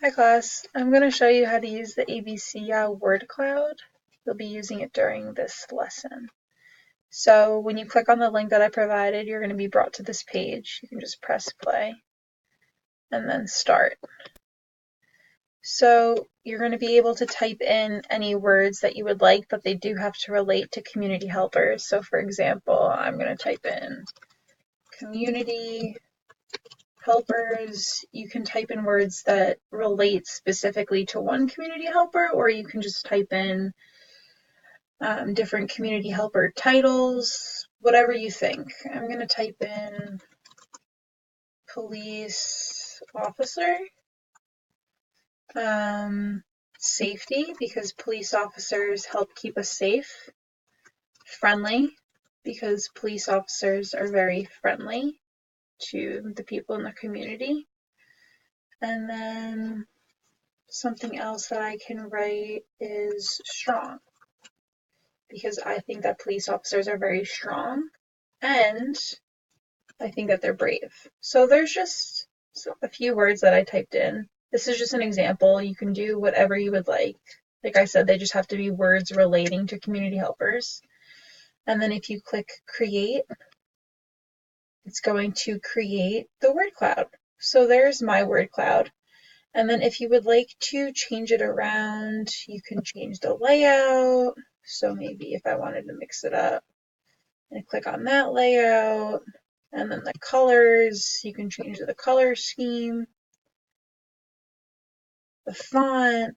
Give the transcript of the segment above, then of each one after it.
Hi class, I'm going to show you how to use the ABC word cloud. You'll be using it during this lesson. So when you click on the link that I provided, you're going to be brought to this page. You can just press play and then start. So you're going to be able to type in any words that you would like, but they do have to relate to community helpers. So for example, I'm going to type in community helpers. You can type in words that relate specifically to one community helper, or you can just type in different community helper titles, whatever you think. I'm going to type in police officer, safety, because police officers help keep us safe, friendly, because police officers are very friendly to the people in the community. And then something else that I can write is strong, because I think that police officers are very strong and I think that they're brave. So there's just a few words that I typed in. This is just an example. You can do whatever you would like. Like I said, they just have to be words relating to community helpers. And then if you click create, it's going to create the word cloud. So there's my word cloud. And then if you would like to change it around, you can change the layout. So maybe if I wanted to mix it up, and click on that layout. And then the colors, you can change the color scheme, the font.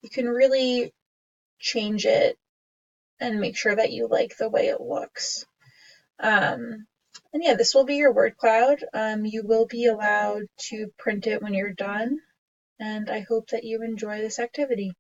You can really change it and make sure that you like the way it looks. And yeah, this will be your word cloud. You will be allowed to print it when you're done. And I hope that you enjoy this activity.